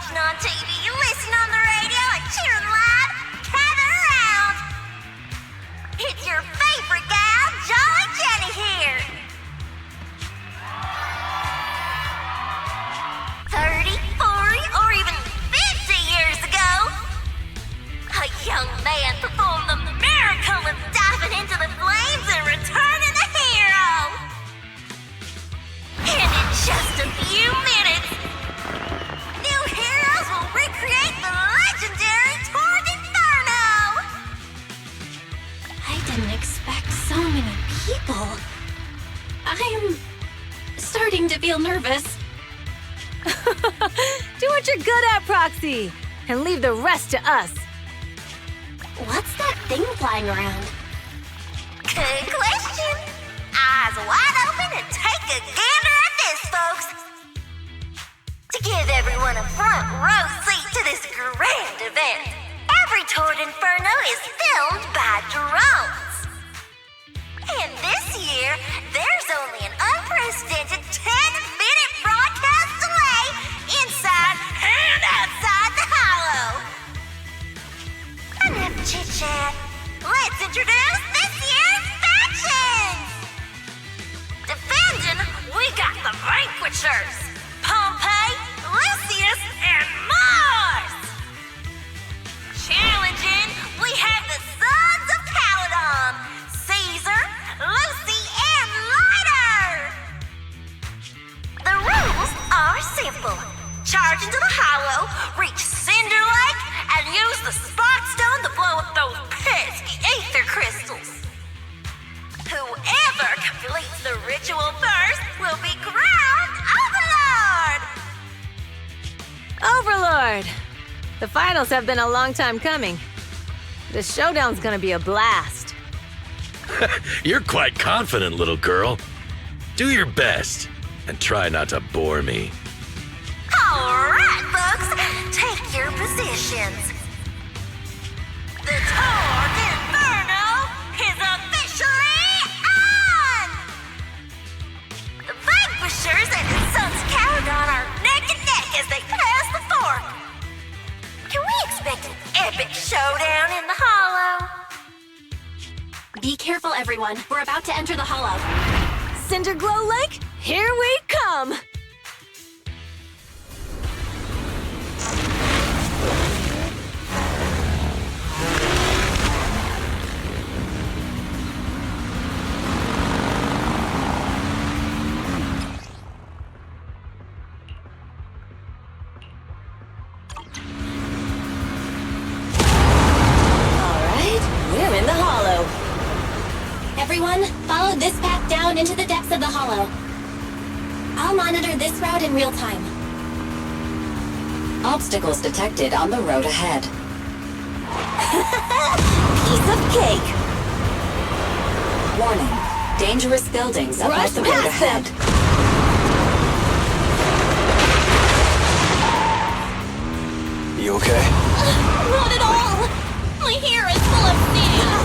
watching on TV, listen on the radio, and cheering live, gather around. It's your favorite gal, Jolly Jenny here. 30, 40, or even 50 years ago, a young man performed the miracle of diving into the flames and returning a hero. And in just a few minutes, new heroes will recreate the legendary Tour Inferno. I didn't expect so many people. I am starting to feel nervous. Do what you're good at, Proxy, and leave the rest to us. What's that thing flying around? Good question. Eyes wide open and take a gander at this, folks. To give everyone a front row seat to this grand event, every Tour Inferno is filmed by drones. And this year, there's only an unprecedented 10-minute broadcast delay inside and outside the Hollow. Enough chit-chat. Let's introduce this year's factions! Defending, we got the Vanquishers, Pomney, Lucius, and Mars! Challenging, we have the Sons of Caledon, Caesar, Lucy, and Lighter! The rules are simple. Charge into the Hollow, reach Cinder Lake, and use the Spark Stone to blow up those pesky ether crystals. Whoever completes the ritual first will be crowned Overlord! Overlord! The finals have been a long time coming. The showdown's gonna be a blast. You're quite confident, little girl. Do your best, and try not to bore me. All right, folks, take your positions. The Tour Inferno is officially on! The Vanquishers and the Sons of Caledon are neck and neck as they pass the fork. Can we expect an epic showdown in the Hollow? Be careful, everyone. We're about to enter the Hollow. Cinderglow Lake, here we come! Everyone, follow this path down into the depths of the Hollow. I'll monitor this route in real time. Obstacles detected on the road ahead. Piece of cake! Warning, dangerous buildings above Rush the road past them. ahead. You okay? Not at all! My hair is full of sand!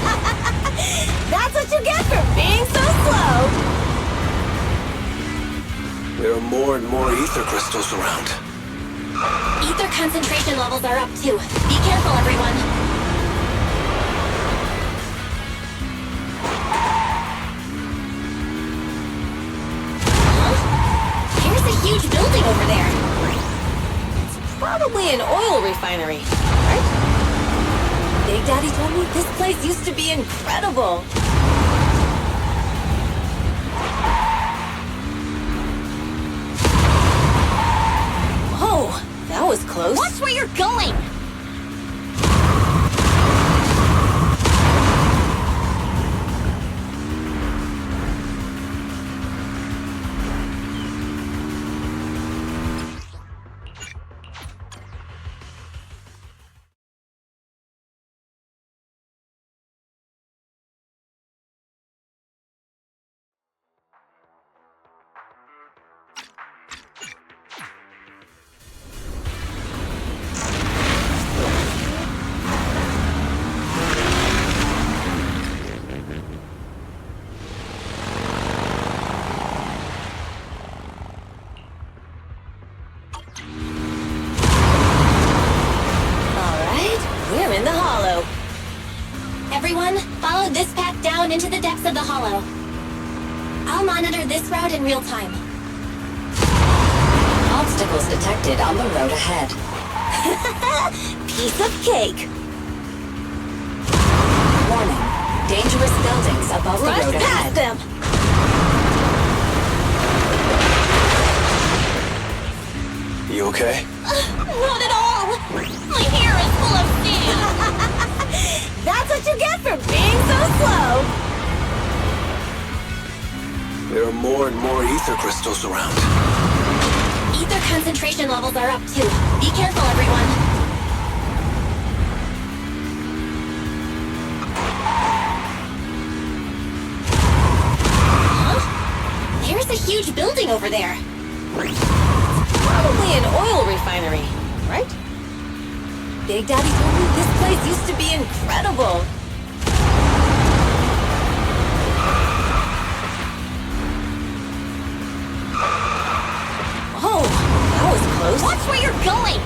That's what you get for being so slow! There are more and more ether crystals around. Ether concentration levels are up too. Be careful, everyone. Huh? Here's a huge building over there. It's probably an oil refinery, right? Big Daddy told me this place used to be incredible. Whoa, that was close. Watch where you're going! everyone. Follow this path down into the depths of the hollow. I'll monitor this route in real time. Obstacles detected on the road ahead. Piece of cake. Warning. Dangerous buildings above the Rush road past ahead. them. You okay? Not at all! My hair is full of sand! That's what you get for being so slow. There are more and more ether crystals around. Ether concentration levels are up too. Be careful, everyone. Huh? There's a huge building over there. Probably an oil refinery, right? Big Daddy told me this place used to be incredible. Oh, that was close. Watch where you're going!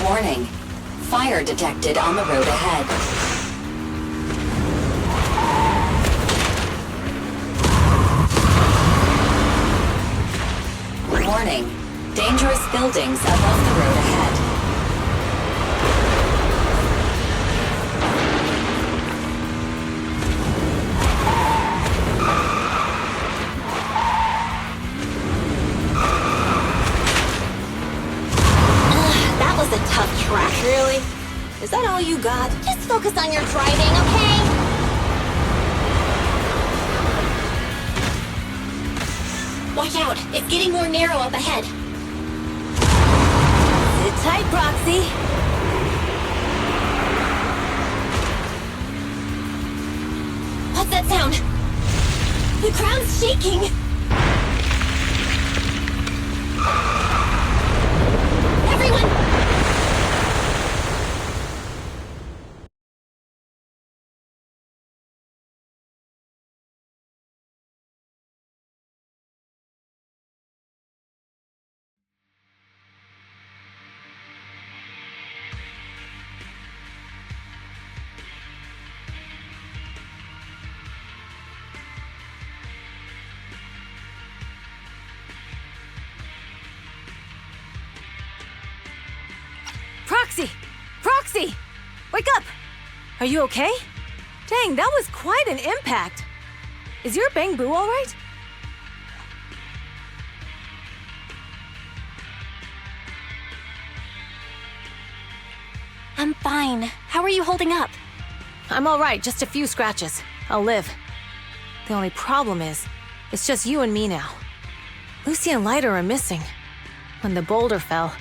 Warning. Fire detected on the road ahead. Warning. Dangerous buildings above the road ahead. That was a tough track. Really? Is that all you got? Just focus on your driving, okay? Watch out! It's getting more narrow up ahead. Sit tight, Proxy. What's that sound? The ground's shaking! Everyone! Proxy! Proxy! Wake up! Are you okay? Dang, that was quite an impact. Is your Bang Boo all right? I'm fine. How are you holding up? I'm all right, just a few scratches. I'll live. The only problem is, it's just you and me now. Lucy and Lighter are missing. When the boulder fell,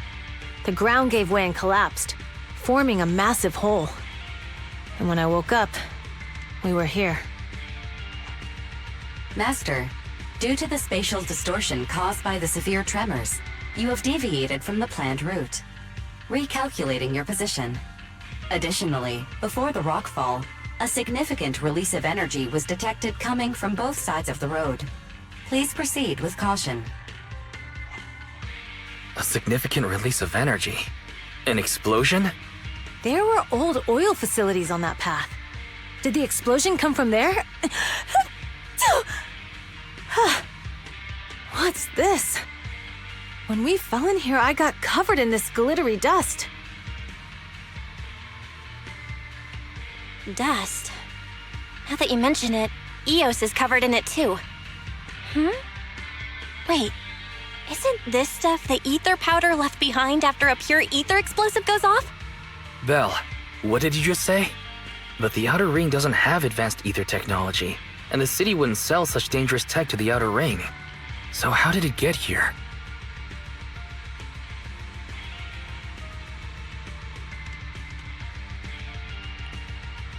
the ground gave way and collapsed, forming a massive hole. And when I woke up, we were here. Master, due to the spatial distortion caused by the severe tremors, you have deviated from the planned route, recalculating your position. Additionally, before the rockfall, a significant release of energy was detected coming from both sides of the road. Please proceed with caution. A significant release of energy? An explosion? There were old oil facilities on that path. Did the explosion come from there? What's this? When we fell in here, I got covered in this glittery dust. Dust. Now that you mention it, Eos is covered in it too. Wait, isn't this stuff the ether powder left behind after a pure ether explosive goes off? Belle, what did you just say? But the Outer Ring doesn't have advanced ether technology, and the city wouldn't sell such dangerous tech to the Outer Ring. So how did it get here?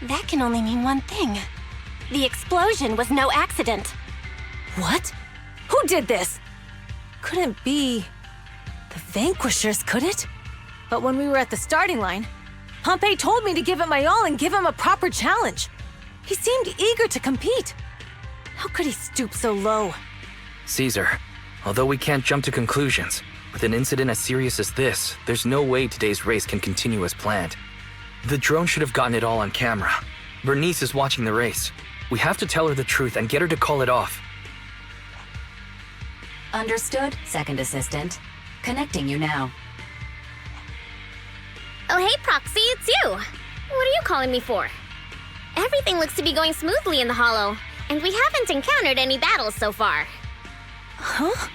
That can only mean one thing. The explosion was no accident. What? Who did this? Couldn't be the Vanquishers, could it? But when we were at the starting line, Pompey told me to give it my all and give him a proper challenge. He seemed eager to compete. How could he stoop so low? Caesar, although we can't jump to conclusions, with an incident as serious as this, there's no way today's race can continue as planned. The drone should have gotten it all on camera. Bernice is watching the race. We have to tell her the truth and get her to call it off. Understood, second assistant. Connecting you now. Oh, hey, Proxy, it's you. What are you calling me for? Everything looks to be going smoothly in the Hollow, and we haven't encountered any battles so far. Huh?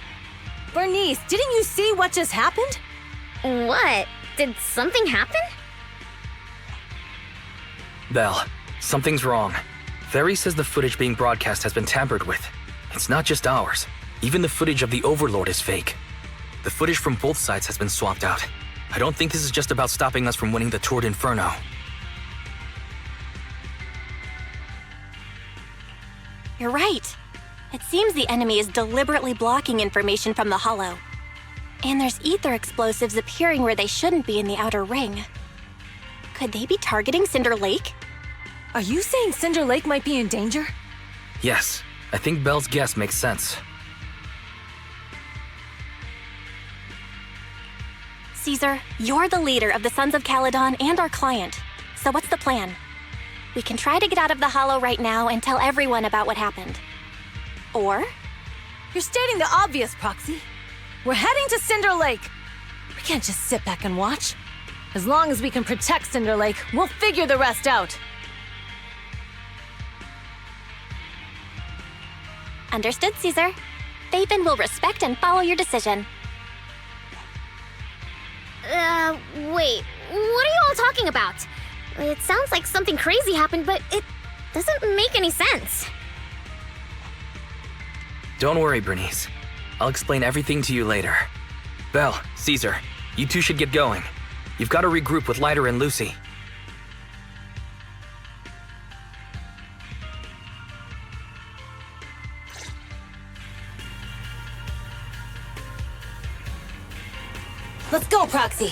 Bernice, didn't you see what just happened? What? Did something happen? Belle, something's wrong. Ferry says the footage being broadcast has been tampered with. It's not just ours. Even the footage of the Overlord is fake. The footage from both sides has been swapped out. I don't think this is just about stopping us from winning the Tour d'Inferno. You're right. It seems the enemy is deliberately blocking information from the Hollow. And there's ether explosives appearing where they shouldn't be in the outer ring. Could they be targeting Cinder Lake? Are you saying Cinder Lake might be in danger? Yes, I think Belle's guess makes sense. Caesar, you're the leader of the Sons of Caledon and our client. So what's the plan? We can try to get out of the Hollow right now and tell everyone about what happened. Or? You're stating the obvious, Proxy. We're heading to Cinder Lake. We can't just sit back and watch. As long as we can protect Cinder Lake, we'll figure the rest out. Understood, Caesar. Phaethon will respect and follow your decision. Wait, what are you all talking about? It sounds like something crazy happened, but it doesn't make any sense. Don't worry, Bernice. I'll explain everything to you later. Belle, Caesar, you two should get going. You've got to regroup with Leiter and Lucy. Let's go, Proxy.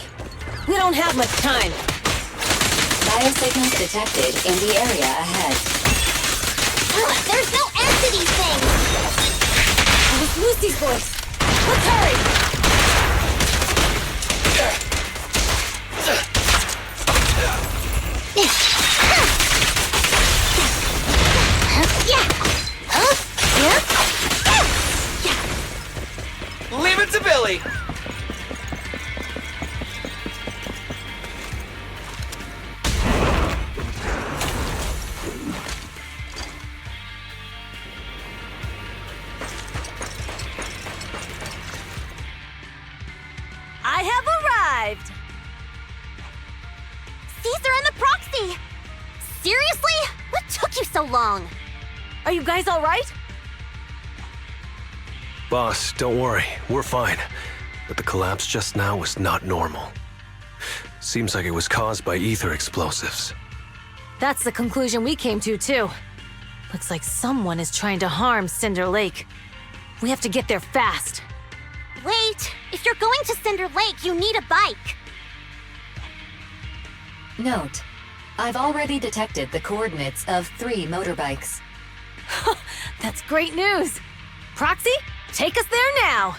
We don't have much time. Biosignals detected in the area ahead. There's no end to these things! It was Lucy's voice. Let's hurry! Leave it to Billy! I have arrived! Caesar and the Proxy! Seriously? What took you so long? Are you guys all right? Boss, don't worry. We're fine. But the collapse just now was not normal. Seems like it was caused by ether explosives. That's the conclusion we came to, too. Looks like someone is trying to harm Cinder Lake. We have to get there fast. Wait, if you're going to Cinder Lake, you need a bike. Note, I've already detected the coordinates of 3 motorbikes. That's great news. Proxy, take us there now.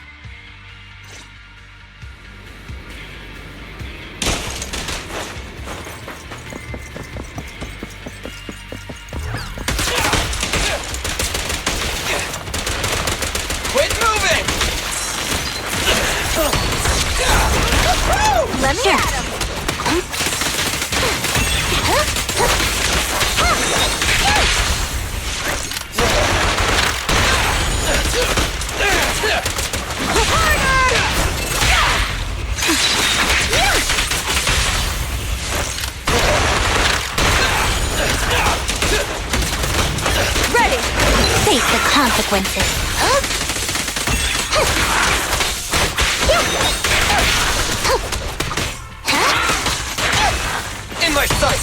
Quit moving! Let me at him. Ready! Face the consequences. In my sight!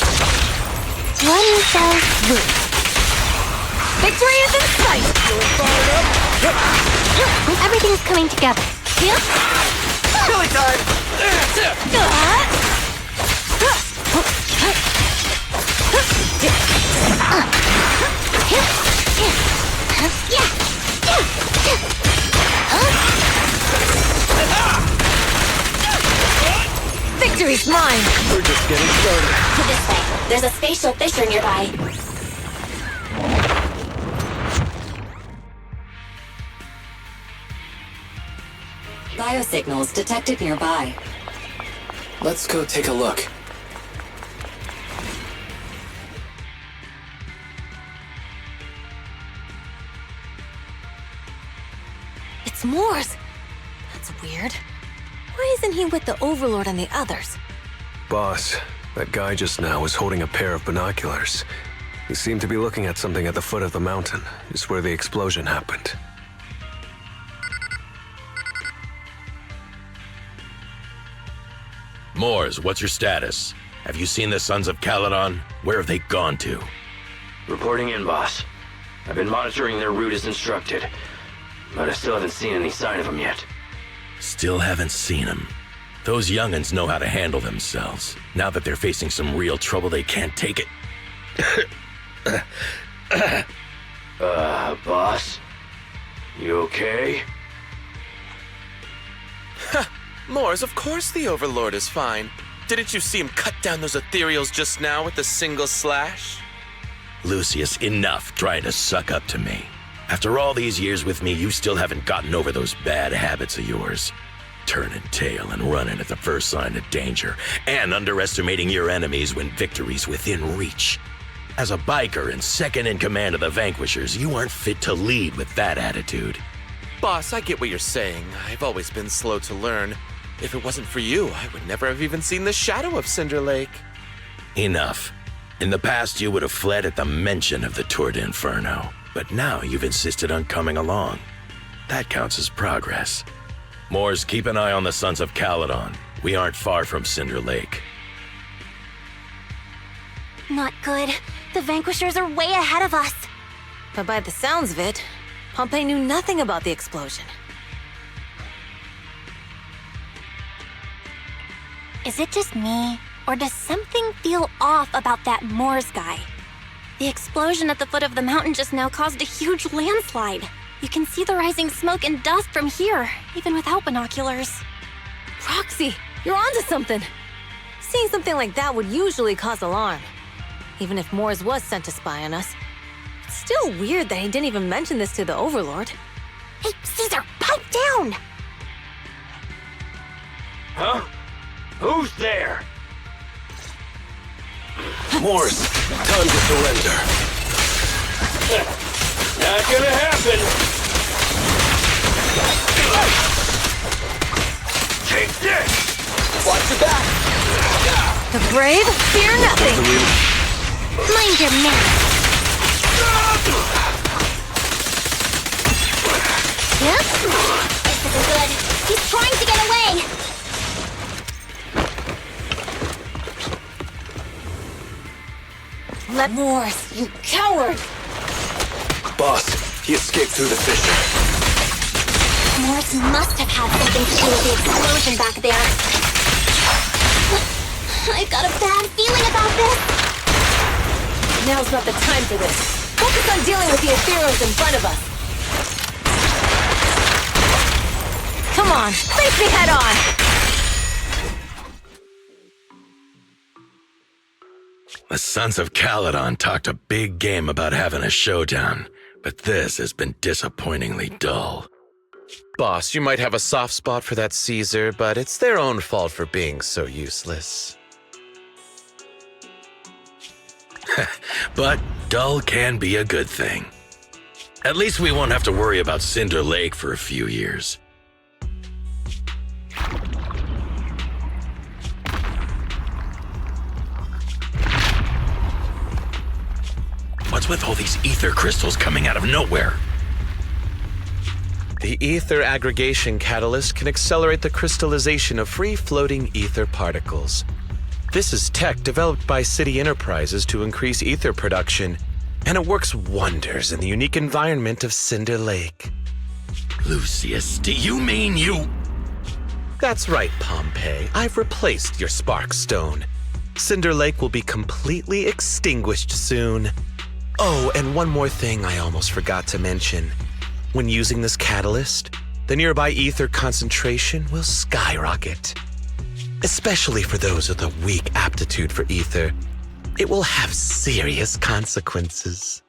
One fell swoop. Victory is in sight! Everything's coming together. Billy time! Victory's mine! We're just getting started. This way. There's a spatial fissure nearby. Biosignals detected nearby. Let's go take a look. It's Moore's! That's weird. Why isn't he with the Overlord and the others? Boss, that guy just now was holding a pair of binoculars. He seemed to be looking at something at the foot of the mountain, just where the explosion happened. Moors, what's your status? Have you seen the Sons of Caledon? Where have they gone to? Reporting in, boss. I've been monitoring their route as instructed, but I still haven't seen any sign of them yet. Still haven't seen them. Those young'uns know how to handle themselves. Now that they're facing some real trouble, they can't take it. Boss? You okay? Moors, of course the Overlord is fine. Didn't you see him cut down those ethereals just now with a single slash? Lucius, enough trying to suck up to me. After all these years with me, you still haven't gotten over those bad habits of yours. Turning tail and running at the first sign of danger, and underestimating your enemies when victory's within reach. As a biker and second in command of the Vanquishers, you aren't fit to lead with that attitude. Boss, I get what you're saying. I've always been slow to learn. If it wasn't for you, I would never have even seen the shadow of Cinder Lake. Enough. In the past, you would have fled at the mention of the Tour d'Inferno, but now you've insisted on coming along. That counts as progress. Moors, keep an eye on the Sons of Caledon. We aren't far from Cinder Lake. Not good. The Vanquishers are way ahead of us. But by the sounds of it, Pomney knew nothing about the explosion. Is it just me, or does something feel off about that Moors guy? The explosion at the foot of the mountain just now caused a huge landslide. You can see the rising smoke and dust from here, even without binoculars. Roxy, you're onto something. Seeing something like that would usually cause alarm. Even if Moors was sent to spy on us. It's still weird that he didn't even mention this to the Overlord. Hey, Caesar, pipe down! Huh? Who's there? Moors, time to surrender. Not gonna happen! Take this! Watch your back! The brave fear nothing! Mind your manners. Yep. This isn't good. He's trying to get away! Let Moors, you coward! Boss, he escaped through the fissure. Moors must have had something to do with the explosion back there. I've got a bad feeling about this. Now's not the time for this. Focus on dealing with the ethereals in front of us. Come on, face me head on! The Sons of Caledon talked a big game about having a showdown, but this has been disappointingly dull. Boss, you might have a soft spot for that Caesar, but it's their own fault for being so useless. But dull can be a good thing. At least we won't have to worry about Cinder Lake for a few years. What's with all these ether crystals coming out of nowhere? The ether aggregation catalyst can accelerate the crystallization of free-floating ether particles. This is tech developed by City Enterprises to increase ether production, and it works wonders in the unique environment of Cinder Lake. Lucius, do you mean you... That's right, Pomney. I've replaced your spark stone. Cinder Lake will be completely extinguished soon. Oh, and one more thing I almost forgot to mention. When using this catalyst, the nearby ether concentration will skyrocket. especially for those with a weak aptitude for ether, it will have serious consequences.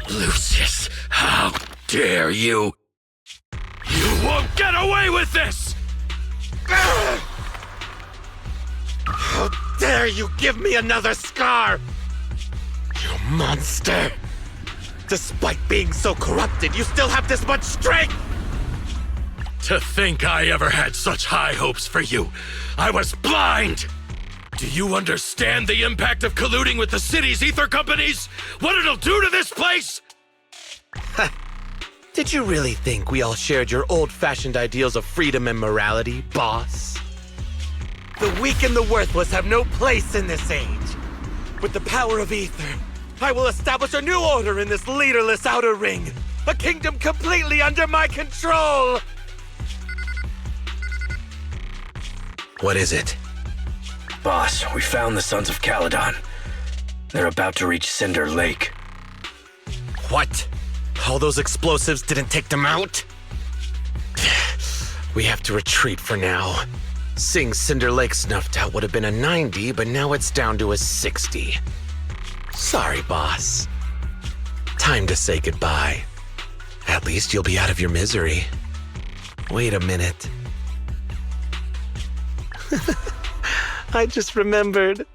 Lucius, how dare you? You won't get away with this! How dare you give me another scar? You monster! Despite being so corrupted, you still have this much strength! To think I ever had such high hopes for you. I was blind! Do you understand the impact of colluding with the city's ether companies? What it'll do to this place? Did you really think we all shared your old-fashioned ideals of freedom and morality, boss? The weak and the worthless have no place in this age. With the power of ether, I will establish a new order in this leaderless outer ring. A kingdom completely under my control! What is it? Boss, we found the Sons of Caledon. They're about to reach Cinder Lake. What? All those explosives didn't take them out? We have to retreat for now. Seeing Cinder Lake snuffed out would have been a 90, but now it's down to a 60. Sorry, boss. Time to say goodbye. At least you'll be out of your misery. Wait a minute. I just remembered.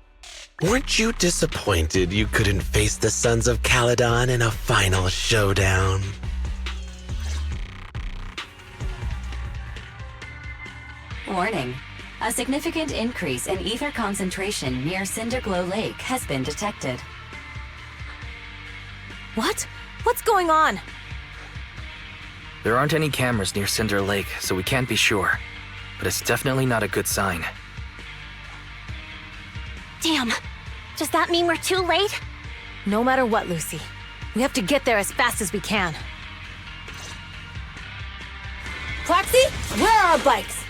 Weren't you disappointed you couldn't face the Sons of Caledon in a final showdown? Warning. A significant increase in ether concentration near Cinderglow Lake has been detected. What? What's going on? There aren't any cameras near Cinder Lake, so we can't be sure. But it's definitely not a good sign. Damn. Does that mean we're too late? No matter what, Lucy. We have to get there as fast as we can. Foxy, where are our bikes?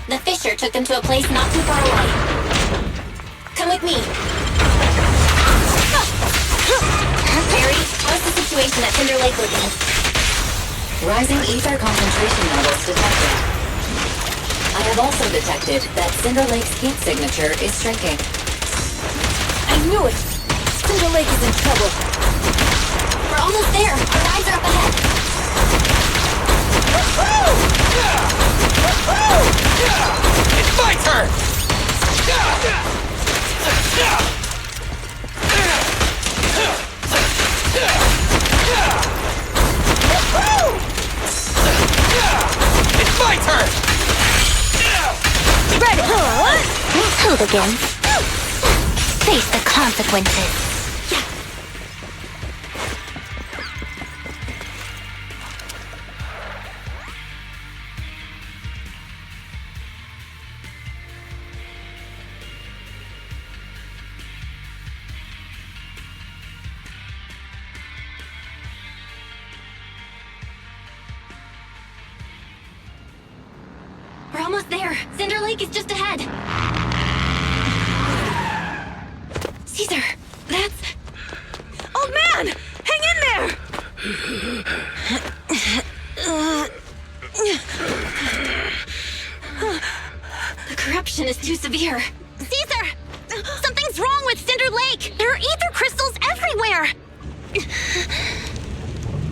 The Fisher took them to a place not too far away. Come with me. Barry, how's the situation at Cinder Lake looking? Rising ether concentration levels detected. I have also detected that Cinder Lake's heat signature is shrinking. I knew it! Cinder Lake is in trouble. We're almost there. Our rides are up ahead. It's my turn! It's my turn! Ready! Who begins? Face the consequences. We're almost there. Cinder Lake is just ahead. Caesar, that's... Old man! Hang in there! The corruption is too severe. Caesar! Something's wrong with Cinder Lake! There are ether crystals everywhere!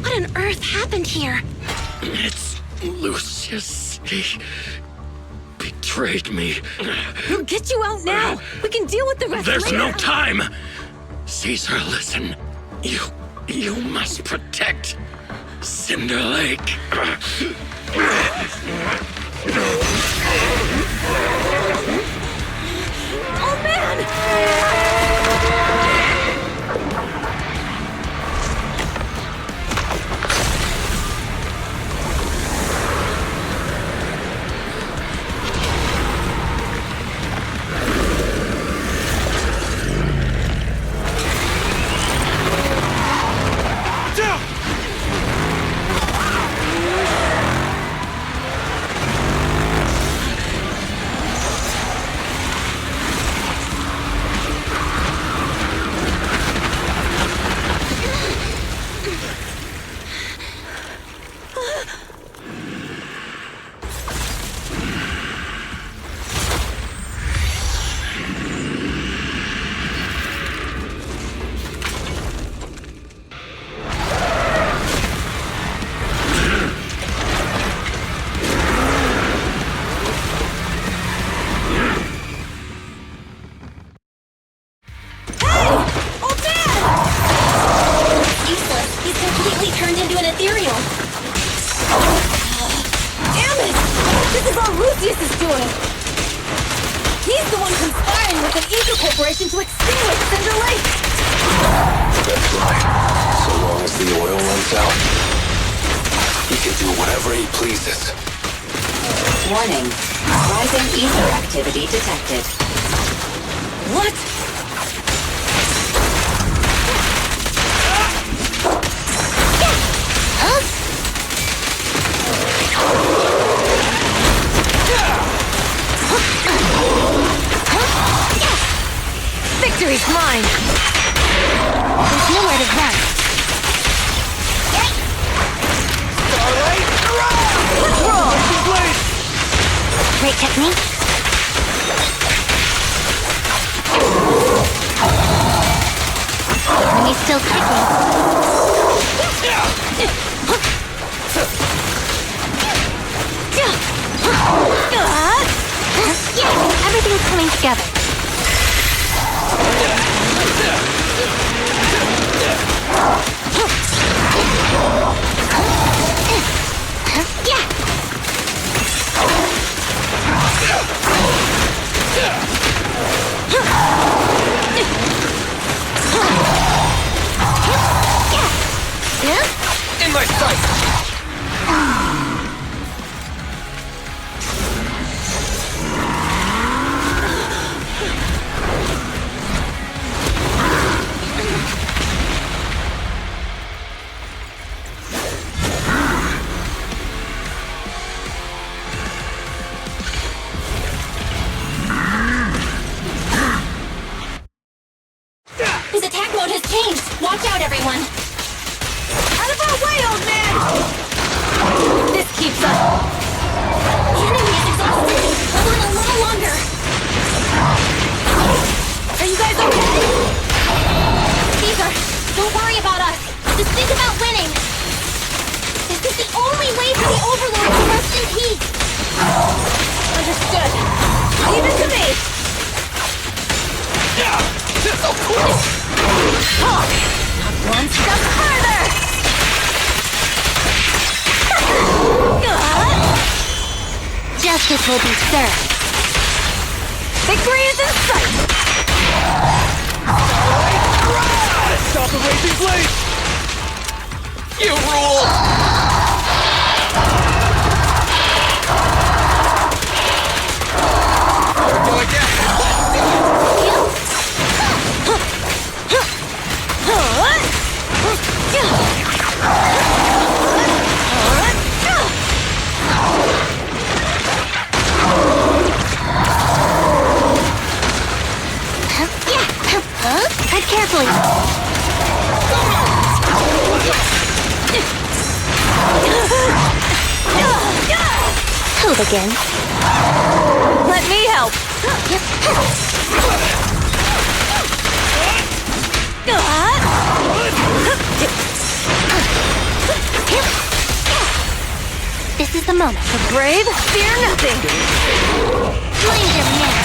What on earth happened here? It's Lucius. He betrayed me. We'll get you out now! We can deal with the rest There's later! no time! Caesar, listen. You must protect Cinder Lake. Oh man! Lucius is doing? He's the one conspiring with an Ether Corporation to extinguish Cinder Lake! That's right. So long as the oil runs out, he can do whatever he pleases. Warning. Rising ether activity detected. What? Victory's mine! There's nowhere to run. Starlight, Let's roll! Great technique. Enemy's still ticking. Everything's coming together. in my sight! His attack mode has changed. Watch out, everyone. Out of our way, old man! If this keeps up. The enemy is exhausted. Hold on a little longer. Are you guys okay? Caesar, don't worry about us. Just think about winning. This is the only way for the Overlord to rest in peace. Understood. Leave it to me! This'll cool! Not one step further! Justice will be served. Victory is in sight! Stop the raging blade! You rule! Go again! Tread carefully. Hold again. Let me help! This is the moment. The brave fear nothing! Blame him now.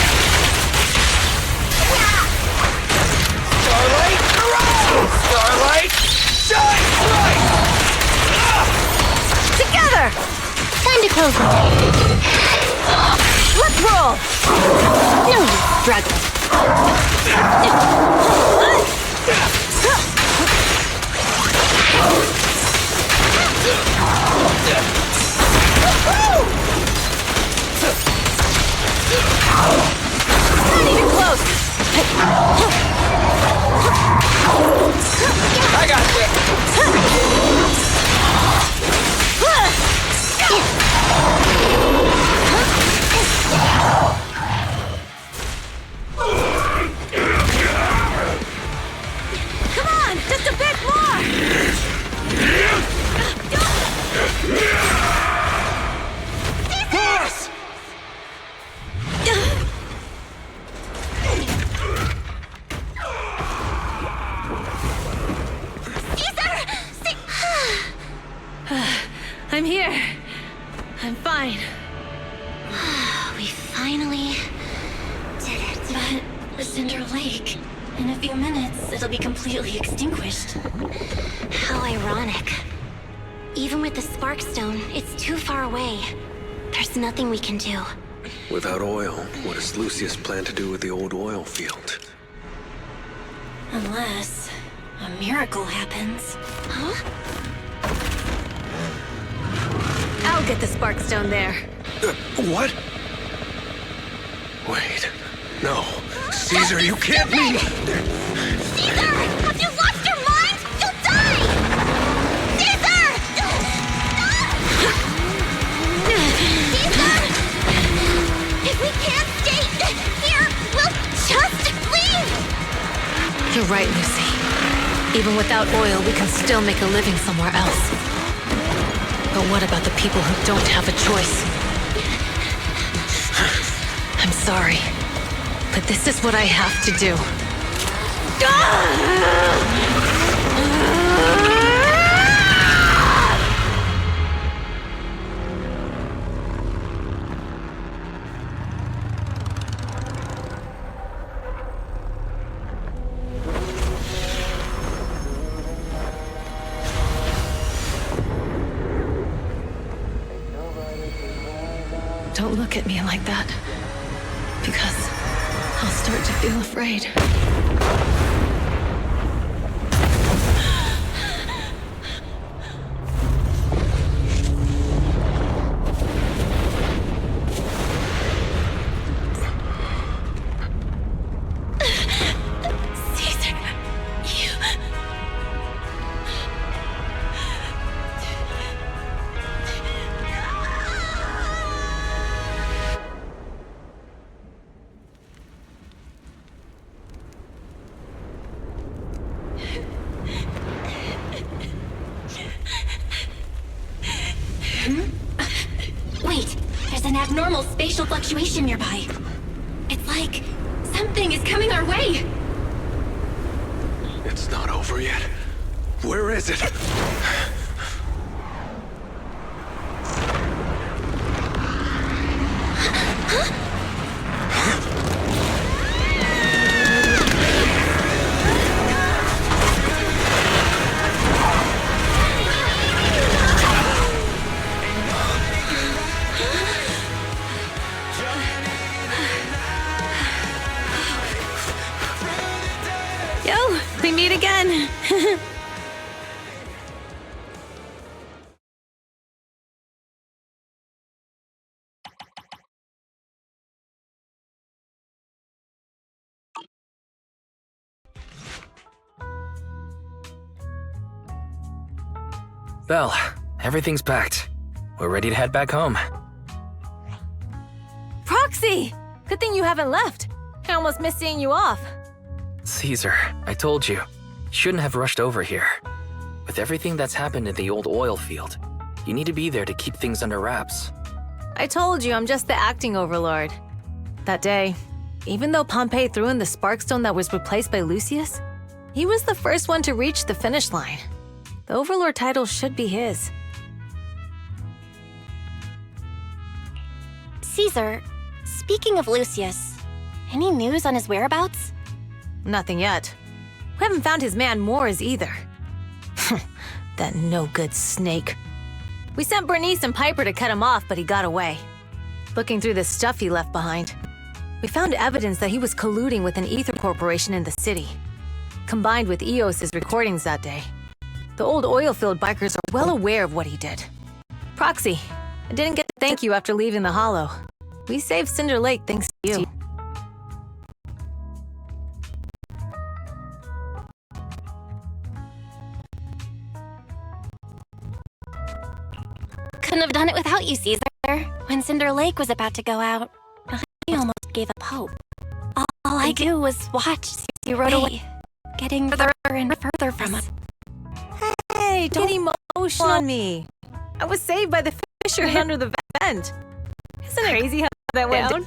Starlight, around! Starlight, shine bright! Together! Time to close the door. Let's roll! No use struggling. Not even close! I got this! Come on! Just a bit more! Force! I'm here. I'm fine. We finally did it. But Cinder Lake, in a few minutes, it'll be completely extinguished. How ironic. Even with the Spark Stone, it's too far away. There's nothing we can do. Without oil, what does Lucius plan to do with the old oil field? Unless a miracle happens. Huh? I'll get the Sparkstone there. What? Wait. No. Caesar, you can't be... Caesar! Have you lost your mind? You'll die! Caesar! Caesar! If we can't stay here, we'll just leave! You're right, Lucy. Even without oil, we can still make a living somewhere else. But what about the people who don't have a choice? I'm sorry, but this is what I have to do. Don't look at me like that, because I'll start to feel afraid. Caesar, you... Wait, there's an abnormal spatial fluctuation nearby. It's like something is coming our way. It's not over yet. Where is it? Yo, we meet again. Belle, everything's packed. We're ready to head back home. Proxy! Good thing you haven't left. I almost missed seeing you off. Caesar, I told you. Shouldn't have rushed over here. With everything that's happened in the old oil field, you need to be there to keep things under wraps. I told you I'm just the acting overlord. That day, even though Pompey threw in the Sparkstone that was replaced by Lucius, he was the first one to reach the finish line. The overlord title should be his. Caesar, speaking of Lucius, any news on his whereabouts? Nothing yet. We haven't found his man Moores either. That no-good snake. We sent Bernice and Piper to cut him off, but he got away. Looking through the stuff he left behind, we found evidence that he was colluding with an ether corporation in the city, combined with Eos's recordings that day. The old oilfield bikers are well aware of what he did. Proxy, I didn't get to thank you after leaving the Hollow. We saved Cinder Lake thanks to you. Couldn't have done it without you, Caesar. When Cinder Lake was about to go out, I almost gave up hope. All I do was watch as you rode away, getting further and further from us. Hey, don't get emotional on me. I was saved by the fisher under the vent. Isn't it crazy how that went down?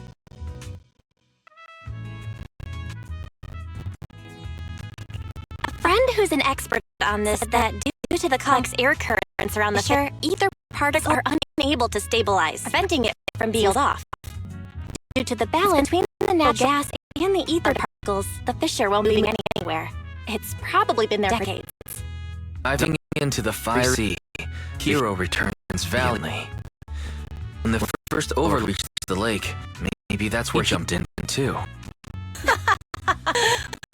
A friend who's an expert on this said that due to the complex air currents around the fisher, ether particles are unable to stabilize, preventing it from being sealed off. Due to the balance between the natural gas and the ether particles, the fisher won't be moving anywhere. It's probably been there for decades. Diving into the fiery sea, Hero returns valiantly. When the first overlord reached the lake. Maybe that's where he jumped in, too.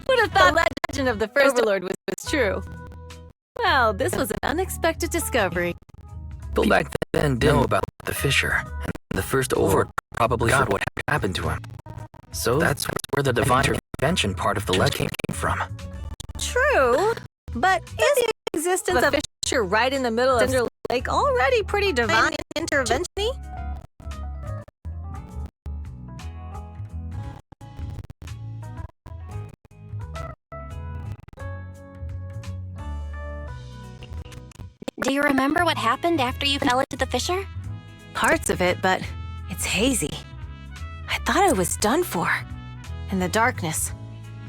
Would have thought the legend of the first Overlord was true. Well, this was an unexpected discovery. People back then didn't know about the Fisher, and the first Overlord probably got what happened to him. So that's where the divine intervention part of the legend came from. True, but is the existence of a Fisher right in the middle of Cinder Lake already pretty divine intervention-y? Do you remember what happened after you fell into the fissure? Parts of it, but it's hazy. I thought I was done for. In the darkness,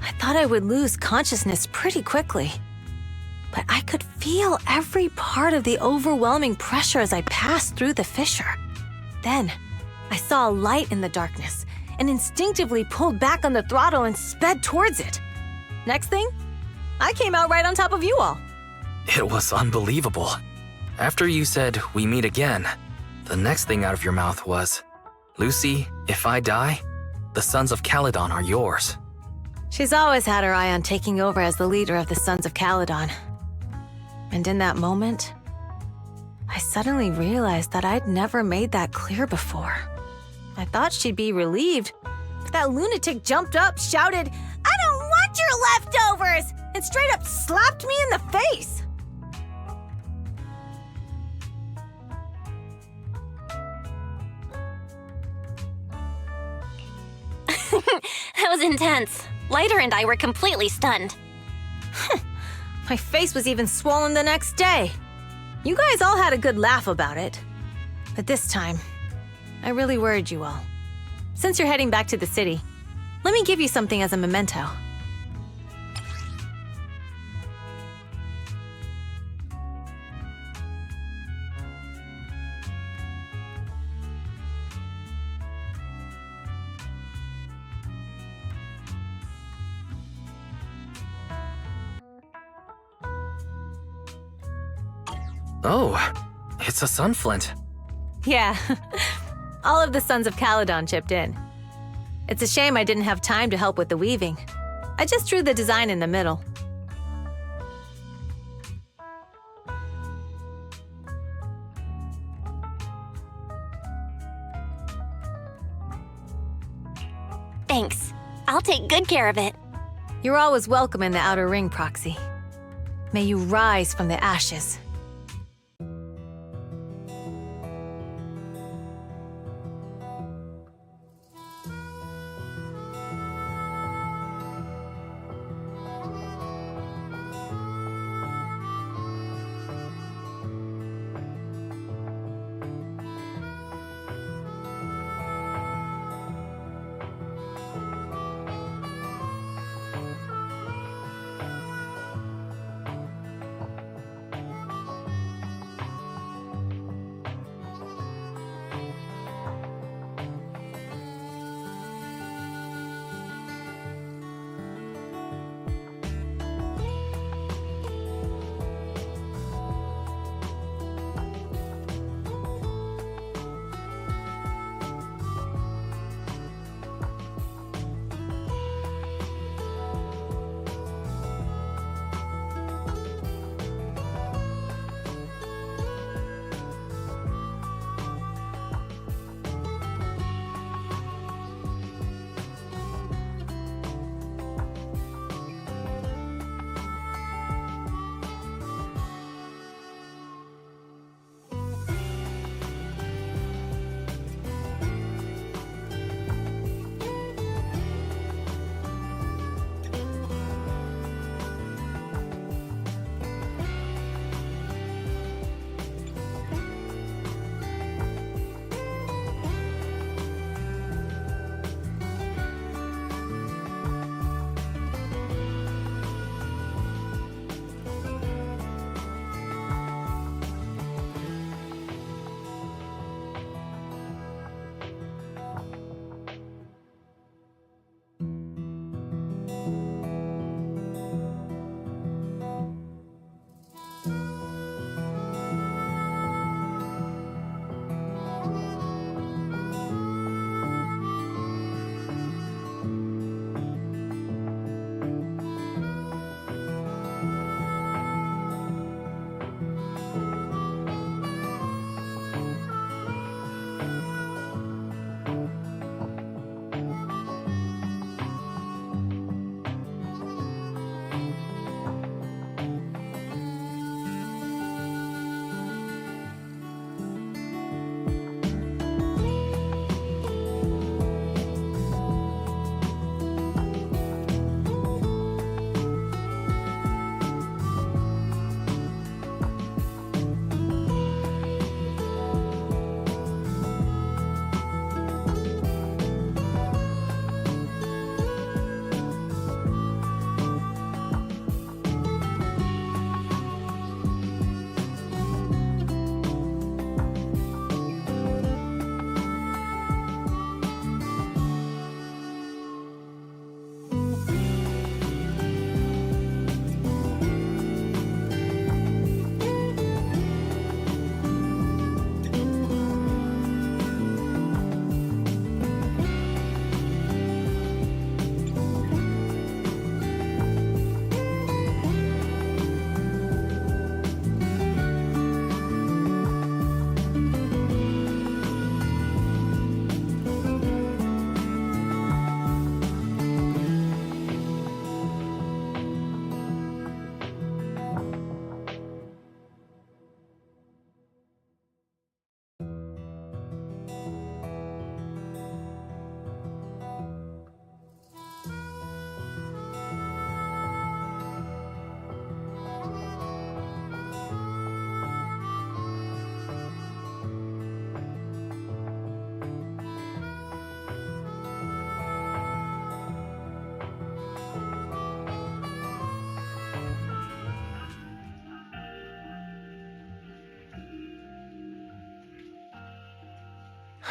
I thought I would lose consciousness pretty quickly. But I could feel every part of the overwhelming pressure as I passed through the fissure. Then, I saw a light in the darkness and instinctively pulled back on the throttle and sped towards it. Next thing, I came out right on top of you all. It was unbelievable. After you said, "We meet again," the next thing out of your mouth was, "Lucy, if I die, the Sons of Caledon are yours." She's always had her eye on taking over as the leader of the Sons of Caledon. And in that moment, I suddenly realized that I'd never made that clear before. I thought she'd be relieved, but that lunatic jumped up, shouted, "I don't want your leftovers!" and straight up slapped me in the face. That was intense. Lighter and I were completely stunned. My face was even swollen the next day. You guys all had a good laugh about it. But this time, I really worried you all. Since you're heading back to the city, let me give you something as a memento. Oh, it's a sunflint. Yeah, all of the Sons of Caledon chipped in. It's a shame I didn't have time to help with the weaving. I just drew the design in the middle. Thanks. I'll take good care of it. You're always welcome in the Outer Ring, Proxy. May you rise from the ashes.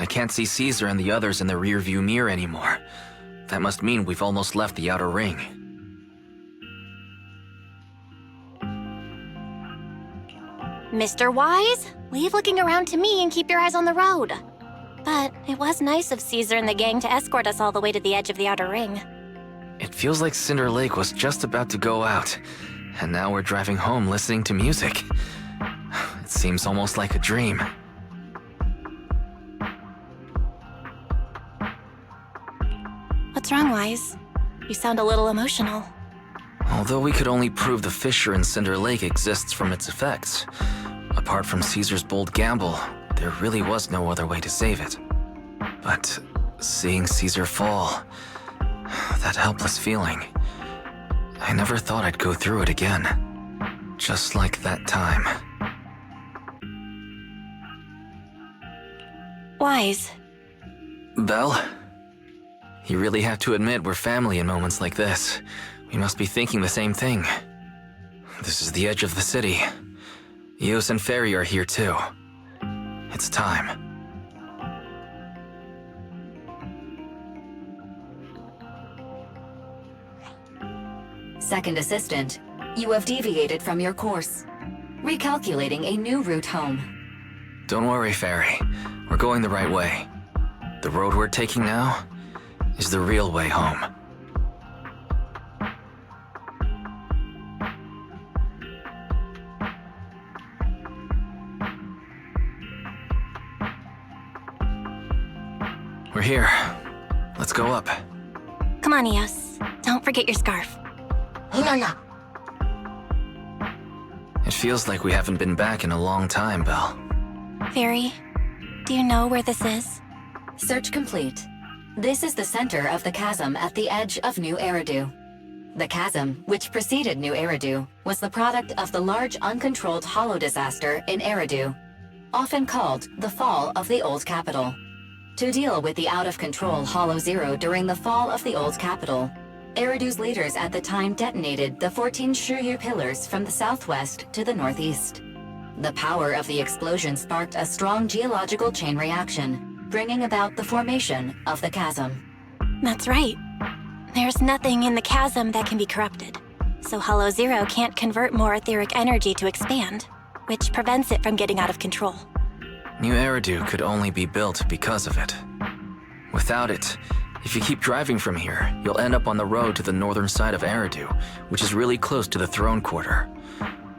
I can't see Caesar and the others in the rearview mirror anymore. That must mean we've almost left the outer ring. Mr. Wise, leave looking around to me and keep your eyes on the road. But it was nice of Caesar and the gang to escort us all the way to the edge of the outer ring. It feels like Cinder Lake was just about to go out, and now we're driving home listening to music. It seems almost like a dream. What's wrong, Wise? You sound a little emotional. Although we could only prove the fissure in Cinder Lake exists from its effects, apart from Caesar's bold gamble, there really was no other way to save it. But seeing Caesar fall, that helpless feeling, I never thought I'd go through it again. Just like that time. Wise. Belle? You really have to admit we're family in moments like this. We must be thinking the same thing. This is the edge of the city. Eos and Ferry are here too. It's time. Second assistant, you have deviated from your course. Recalculating a new route home. Don't worry, Ferry. We're going the right way. The road we're taking now is the real way home. We're here. Let's go up. Come on, Eos. Don't forget your scarf. It feels like we haven't been back in a long time, Belle. Fairy, do you know where this is? Search complete. This is the center of the chasm at the edge of New Eridu. The chasm, which preceded New Eridu, was the product of the large uncontrolled hollow disaster in Eridu, often called the fall of the old capital. To deal with the out-of-control Hollow Zero during the fall of the old capital, Eridu's leaders at the time detonated the 14 Shuryu pillars from the southwest to the northeast. The power of the explosion sparked a strong geological chain reaction, bringing about the formation of the chasm. That's right. There's nothing in the chasm that can be corrupted, so Hollow Zero can't convert more etheric energy to expand, which prevents it from getting out of control. New Eridu could only be built because of it. Without it, if you keep driving from here, you'll end up on the road to the northern side of Eridu, which is really close to the throne quarter.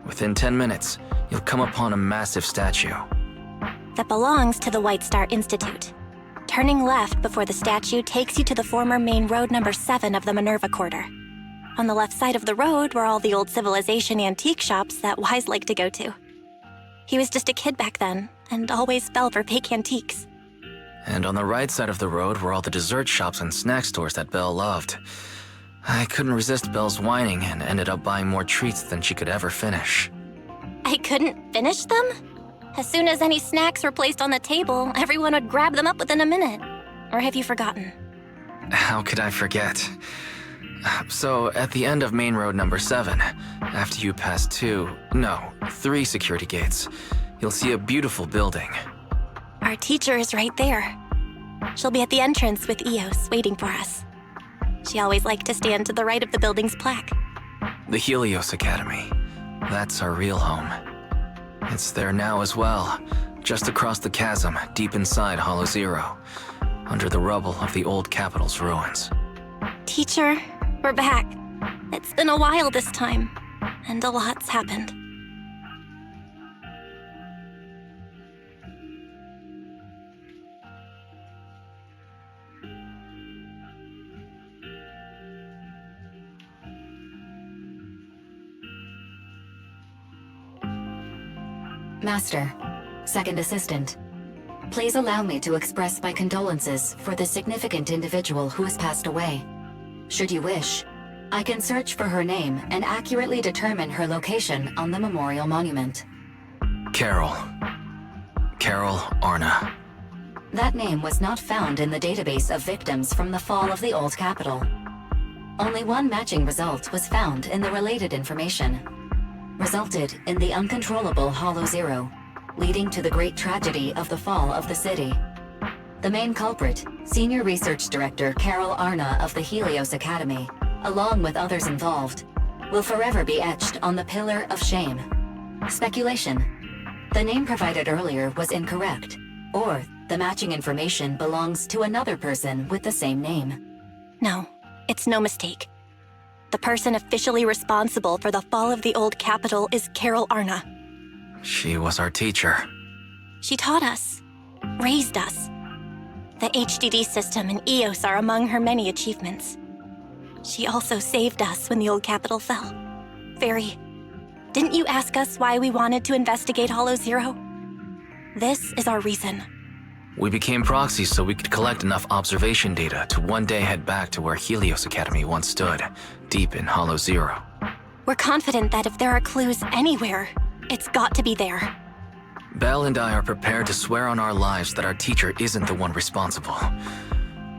Within 10 minutes, you'll come upon a massive statue. That belongs to the White Star Institute. Turning left before the statue takes you to the former main road number 7 of the Minerva Quarter. On the left side of the road were all the old civilization antique shops that Wise liked to go to. He was just a kid back then, and always fell for fake antiques. And on the right side of the road were all the dessert shops and snack stores that Belle loved. I couldn't resist Belle's whining and ended up buying more treats than she could ever finish. I couldn't finish them? As soon as any snacks were placed on the table, everyone would grab them up within a minute. Or have you forgotten? How could I forget? So, at the end of main road number 7, after you pass 3 security gates, you'll see a beautiful building. Our teacher is right there. She'll be at the entrance with Eos waiting for us. She always liked to stand to the right of the building's plaque. The Helios Academy. That's our real home. It's there now as well, just across the chasm, deep inside Hollow Zero, under the rubble of the old capital's ruins. Teacher, we're back. It's been a while this time, and a lot's happened. Master, second assistant, please allow me to express my condolences for the significant individual who has passed away. Should you wish, I can search for her name and accurately determine her location on the memorial monument. Carol Arna. That name was not found in the database of victims from the fall of the old capital. Only one matching result was found in the related information. Resulted in the uncontrollable Hollow Zero, leading to the great tragedy of the fall of the city. The main culprit, Senior Research Director Carol Arna of the Helios Academy, along with others involved, will forever be etched on the Pillar of Shame. Speculation. The name provided earlier was incorrect, or the matching information belongs to another person with the same name. No, it's no mistake. The person officially responsible for the fall of the old capital is Carol Arna. She was our teacher. She taught us, raised us. The HDD system and EOS are among her many achievements. She also saved us when the old capital fell. Very. Didn't you ask us why we wanted to investigate Hollow Zero? This is our reason. We became proxies so we could collect enough observation data to one day head back to where Helios Academy once stood, deep in Hollow Zero. We're confident that if there are clues anywhere, it's got to be there. Belle and I are prepared to swear on our lives that our teacher isn't the one responsible.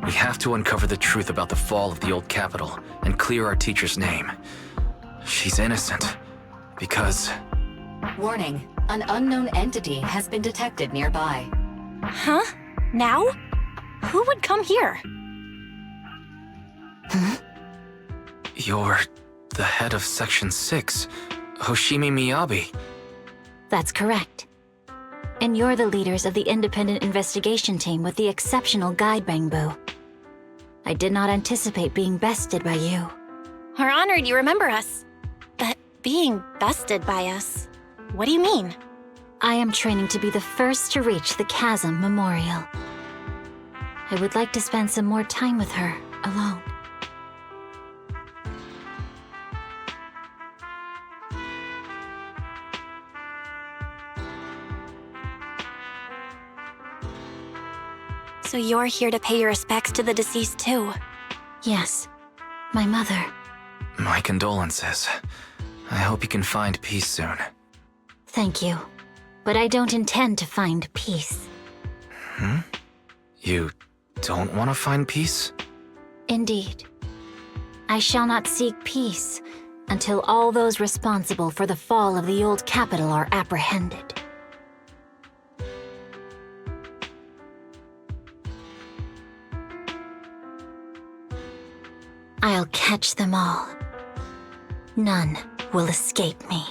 We have to uncover the truth about the fall of the old capital and clear our teacher's name. She's innocent, because... Warning, an unknown entity has been detected nearby. Huh? Now? Who would come here? You're the head of Section 6, Hoshimi Miyabi. That's correct. And you're the leaders of the independent investigation team with the exceptional guide, Bangbu. I did not anticipate being bested by you. We're honored you remember us. But being bested by us, what do you mean? I am training to be the first to reach the Chasm Memorial. I would like to spend some more time with her, alone. So you're here to pay your respects to the deceased too? Yes, my mother. My condolences. I hope you can find peace soon. Thank you. But I don't intend to find peace. You don't want to find peace? Indeed. I shall not seek peace until all those responsible for the fall of the old capital are apprehended. I'll catch them all. None will escape me.